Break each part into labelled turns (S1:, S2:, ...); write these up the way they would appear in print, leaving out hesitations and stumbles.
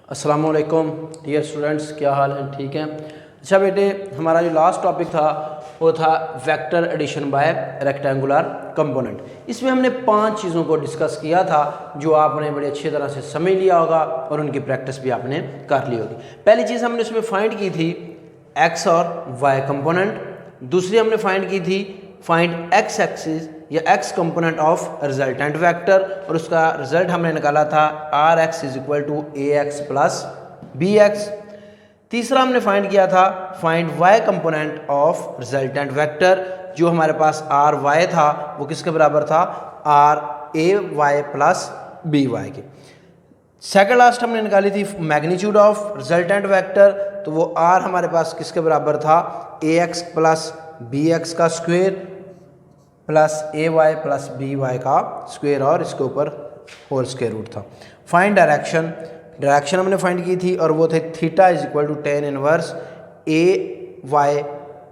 S1: अस्सलाम वालेकुम dear students, क्या हाल है? ठीक है। अच्छा बेटे, हमारा जो लास्ट टॉपिक था वो था vector addition by rectangular component. इसमें हमने 5 चीज़ों को डिस्कस किया था जो आपने बड़ी अच्छी तरह से समझ लिया होगा और उनकी प्रैक्टिस भी आपने कर ली होगी। पहली चीज़ हमने उसमें फाइंड की थी एक्स और वाई कंपोनेंट। दूसरी हमने फाइंड की थी फाइंड एक्स एक्सिस या X component of resultant vector, और उसका रिजल्ट हमने निकाला था R X is equal to A X plus B X. तीसरा हमने फाइंड किया था find Y component of resultant vector, जो हमारे पास आर वाई था वो किसके बराबर था, R A Y plus B Y के। सेकंड लास्ट हमने निकाली थी मैग्नीट्यूड ऑफ रिजल्टेंट वेक्टर, तो वो आर हमारे पास किसके बराबर था, A X plus B X का square plus A Y plus B Y का स्क्वेयर, और इसके ऊपर होल स्क्वेयर रूट था। फाइंड डायरेक्शन, डायरेक्शन हमने फाइंड की थी और वो थे theta is equal to tan inverse A Y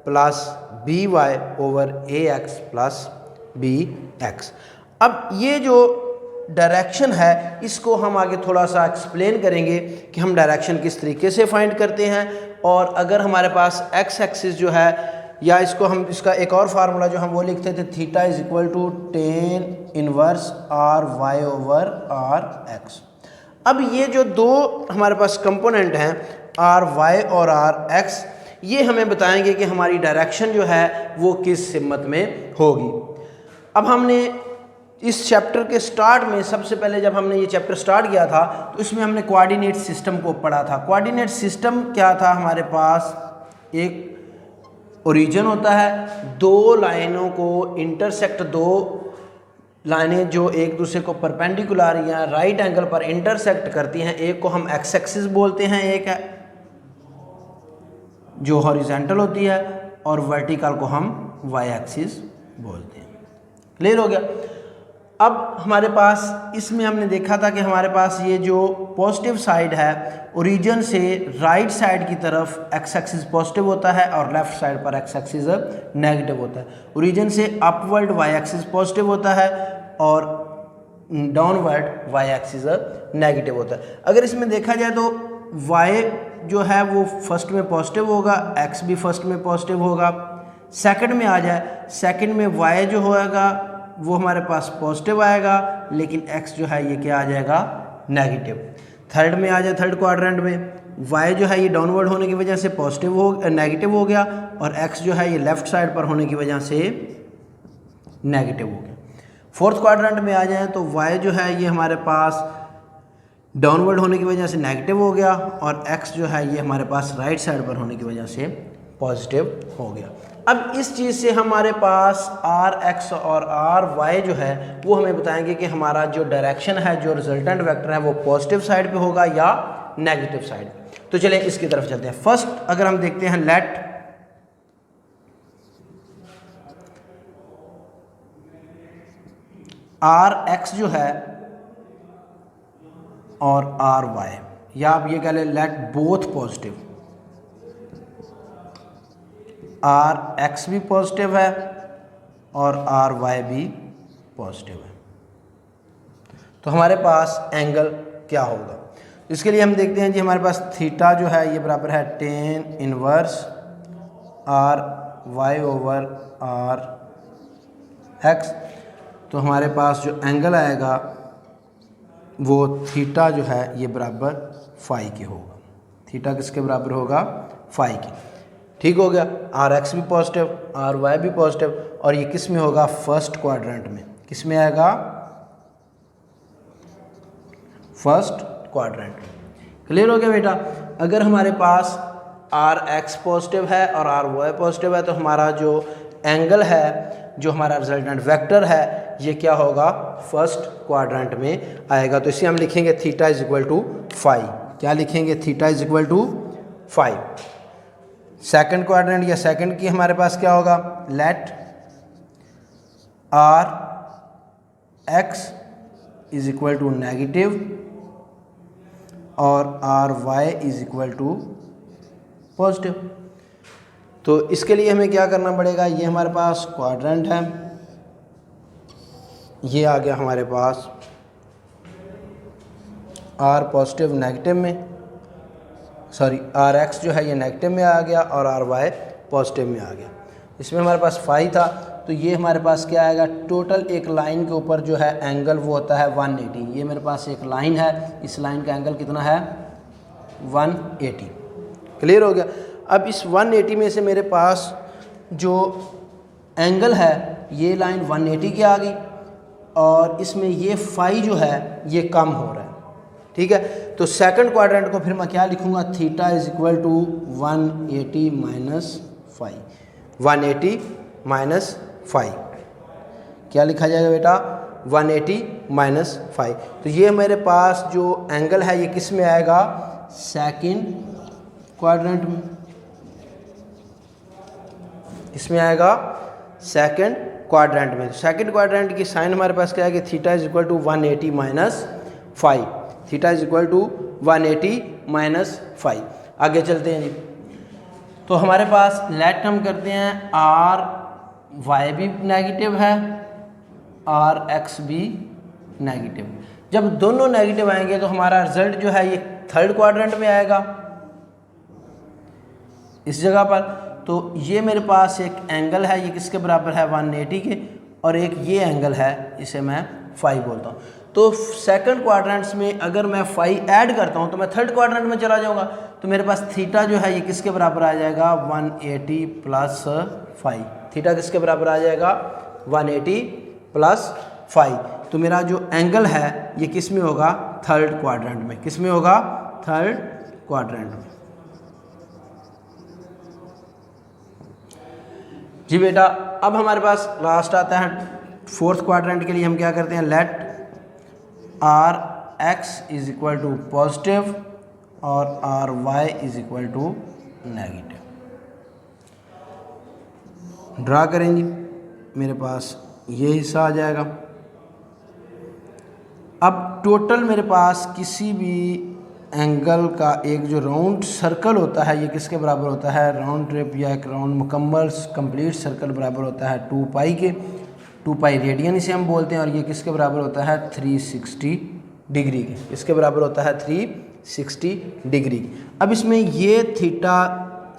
S1: plus B Y over A X plus B X. अब ये जो डायरेक्शन है इसको हम आगे थोड़ा सा एक्सप्लेन करेंगे कि हम डायरेक्शन किस तरीके से फाइंड करते हैं, और अगर हमारे पास एक्स एक्सिस जो है, या इसको हम इसका एक और फार्मूला जो हम वो लिखते थे theta is equal to tan inverse R Y over R X. अब ये जो दो हमारे पास कंपोनेंट हैं आर वाई और आर एक्स, ये हमें बताएंगे कि हमारी डायरेक्शन जो है वो किस सिमत में होगी। अब हमने इस चैप्टर के स्टार्ट में सबसे पहले जब हमने ये चैप्टर स्टार्ट किया था तो इसमें हमने कोऑर्डिनेट सिस्टम को पढ़ा था। कोऑर्डिनेट सिस्टम क्या था, हमारे पास एक ओरिजिन होता है, दो लाइनों को इंटरसेक्ट, दो लाइनें जो एक दूसरे को परपेंडिकुलर या राइट एंगल पर इंटरसेक्ट करती हैं, एक को हम एक्स एक्सिस बोलते हैं, एक है जो हॉरिजॉन्टल होती है, और वर्टिकल को हम वाई एक्सिस बोलते हैं। क्लियर हो गया। अब हमारे पास इसमें हमने देखा था कि हमारे पास ये जो पॉजिटिव साइड है ओरिजिन से राइट साइड की तरफ एक्स एक्सिस पॉजिटिव होता है और लेफ्ट साइड पर एक्स एक्सिस नेगेटिव होता है। ओरिजिन से अपवर्ड वाई एक्सिस पॉजिटिव होता है और डाउनवर्ड वाई एक्सिस नेगेटिव होता है। अगर इसमें देखा जाए तो वाई जो है वो फर्स्ट में पॉजिटिव होगा, एक्स भी फर्स्ट में पॉजिटिव होगा। सेकंड में आ जाए, सेकंड में वाई जो होगा वो हमारे पास पॉजिटिव आएगा, लेकिन x जो है ये क्या आ जाएगा, नेगेटिव। थर्ड में आ जाए, थर्ड क्वाड्रेंट में y जो है ये डाउनवर्ड होने की वजह से पॉजिटिव हो नेगेटिव हो गया, और x जो है ये लेफ्ट साइड पर होने की वजह से नेगेटिव हो गया। फोर्थ क्वाड्रेंट में आ जाए तो y जो है ये हमारे पास डाउनवर्ड होने की वजह से नेगेटिव हो गया, और x जो है ये हमारे पास राइट साइड पर होने की वजह से पॉजिटिव हो गया। अब इस चीज़ से हमारे पास आर एक्स और आर वाई जो है वो हमें बताएंगे कि hमारा जो डायरेक्शन है, जो रिजल्टेंट वेक्टर है, वो पॉजिटिव साइड पे होगा या नेगेटिव साइड। तो चलिए इसकी तरफ चलते हैं। फर्स्ट अगर हम देखते हैं लेट आर एक्स जो है और आर वाई, या आप ये कह लें let both positive, R X भी पॉजिटिव है और आर वाई भी पॉजिटिव है, तो हमारे पास एंगल क्या होगा। इसके लिए हम देखते हैं जी, हमारे पास थीटा जो है ये बराबर है tan inverse R Y over R X. तो हमारे पास जो एंगल आएगा वो थीटा जो है ये बराबर फाई के होगा। थीटा किसके बराबर होगा, फाई के। ठीक हो गया। आर एक्स भी पॉजिटिव, आर वाई भी पॉजिटिव, और ये किस में होगा, फर्स्ट क्वाड्रेंट में। किस में आएगा, फर्स्ट क्वाड्रेंट। क्लियर हो गया बेटा। अगर हमारे पास आर एक्स पॉजिटिव है और आर वाई पॉजिटिव है तो हमारा जो एंगल है, जो हमारा रिजल्टेंट वेक्टर है, ये क्या होगा, फर्स्ट क्वाड्रेंट में आएगा। तो इसे हम लिखेंगे theta is equal to phi. क्या लिखेंगे, theta is equal to phi. Second quadrant या सेकंड की हमारे पास क्या होगा, let R X is equal to negative और R Y is equal to positive. तो इसके लिए हमें क्या करना पड़ेगा, ये हमारे पास क्वाड्रेंट है, ये आ गया हमारे पास आर पॉजिटिव नेगेटिव में, सॉरी आर एक्स जो है ये नेगेटिव में आ गया और आर वाई पॉजिटिव में आ गया। इसमें हमारे पास फाई था, तो ये हमारे पास क्या आएगा, टोटल एक लाइन के ऊपर जो है एंगल वो होता है 180। ये मेरे पास एक लाइन है, इस लाइन का एंगल कितना है 180। क्लियर हो गया। अब इस 180 में से मेरे पास जो एंगल है ये लाइन 180 की आ गई और इसमें ये फाई जो है ये कम हो रहा है। ठीक है, तो सेकंड क्वाड्रेंट को फिर मैं क्या लिखूंगा, theta is equal to 180 minus phi. 180 minus phi क्या लिखा जाएगा बेटा, 180 माइनस फाई। तो ये मेरे पास जो एंगल है ये किस में आएगा, सेकंड क्वाड्रेंट में, इसमें आएगा सेकंड क्वाड्रेंट में। सेकंड क्वाड्रेंट की साइन हमारे पास क्या है कि theta is equal to 180 minus phi. Theta is equal to 180 minus phi. आगे चलते हैं जी। तो हमारे पास लेट हम करते हैं आर वाई भी नेगेटिव है, आर एक्स भी नेगेटिव। जब दोनों नेगेटिव आएंगे तो हमारा रिजल्ट जो है ये थर्ड क्वाड्रेंट में आएगा इस जगह पर। तो ये मेरे पास एक एंगल है, ये किसके बराबर है 180 के, और एक ये एंगल है इसे मैं फाई बोलता हूँ। तो सेकंड क्वाड्रेंट्स में अगर मैं फाई ऐड करता हूँ तो मैं थर्ड क्वाड्रेंट में चला जाऊँगा, तो मेरे पास थीटा जो है ये किसके बराबर आ जाएगा 180 प्लस फाई। थीटा किसके बराबर आ जाएगा 180 प्लस फाई। तो मेरा जो एंगल है ये किस में होगा, थर्ड क्वाड्रेंट में। किस में होगा, थर्ड क्वाड्रेंट में। जी बेटा, अब हमारे पास लास्ट आता है फोर्थ क्वाड्रेंट के लिए। हम क्या करते हैं, let R X is equal to positive और R Y is equal to negative. Draw करेंगे, मेरे पास ये हिस्सा आ जाएगा। अब टोटल मेरे पास किसी भी एंगल का एक जो राउंड सर्कल होता है ये किसके बराबर होता है, राउंड ट्रिप या एक राउंड मुकम्मल कंप्लीट सर्कल बराबर होता है 2 पाई के। 2 पाई रेडियन इसे हम बोलते हैं, और ये किसके बराबर होता है 360 डिग्री के। इसके बराबर होता है 360 डिग्री। अब इसमें ये थीटा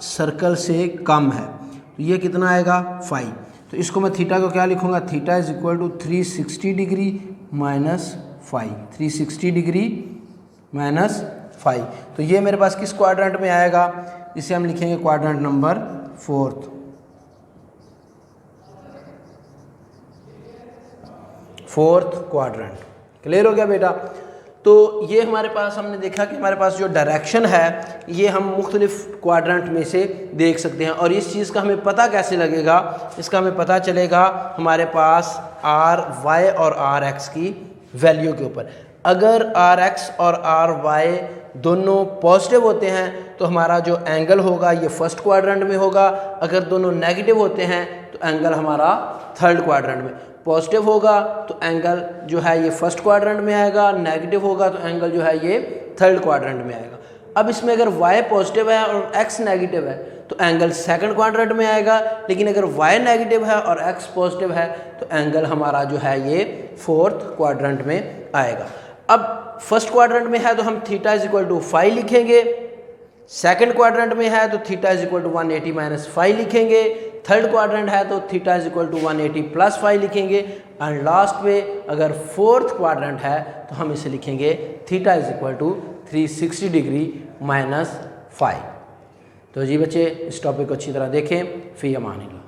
S1: सर्कल से कम है तो ये कितना आएगा फाई। तो इसको मैं थीटा को क्या लिखूंगा, theta is equal to 360 degree minus phi. 360 degree minus phi. तो ये मेरे पास किस क्वाड्रेंट में आएगा, इसे हम लिखेंगे quadrant number fourth. Fourth quadrant. Clear हो गया बेटा। तो ये हमारे पास हमने देखा कि हमारे पास जो डायरेक्शन है ये हम मुख्तलिफ क्वाड्रेंट में से देख सकते हैं। और इस चीज़ का हमें पता कैसे लगेगा, इसका हमें पता चलेगा हमारे पास आर वाई और आर एक्स की वैल्यू के ऊपर। अगर आर एक्स और आर वाई दोनों पॉजिटिव होते हैं तो हमारा जो एंगल होगा ये फर्स्ट क्वाड्रेंट में होगा। अगर दोनों नेगेटिव होते हैं तो एंगल हमारा थर्ड क्वाड्रेंट में। पॉजिटिव होगा तो एंगल जो है ये फर्स्ट क्वाड्रेंट में आएगा, नेगेटिव होगा तो एंगल जो है ये थर्ड क्वाड्रेंट में आएगा। अब इसमें अगर y पॉजिटिव है और x नेगेटिव है तो एंगल सेकंड क्वाड्रेंट में आएगा, लेकिन अगर y नेगेटिव है और x पॉजिटिव है तो एंगल हमारा जो है ये फोर्थ क्वाड्रेंट में आएगा। अब फर्स्ट क्वाड्रेंट में है तो हम theta is equal to phi लिखेंगे, सेकंड क्वाड्रेंट में है तो theta is equal to 180 minus phi लिखेंगे, थर्ड क्वाड्रेंट है तो theta is equal to 180 plus phi लिखेंगे, एंड लास्ट में अगर फोर्थ क्वाड्रेंट है तो हम इसे लिखेंगे theta is equal to 360 degree minus phi. तो जी बच्चे, इस टॉपिक को अच्छी तरह देखें। फी अमान अल्लाह।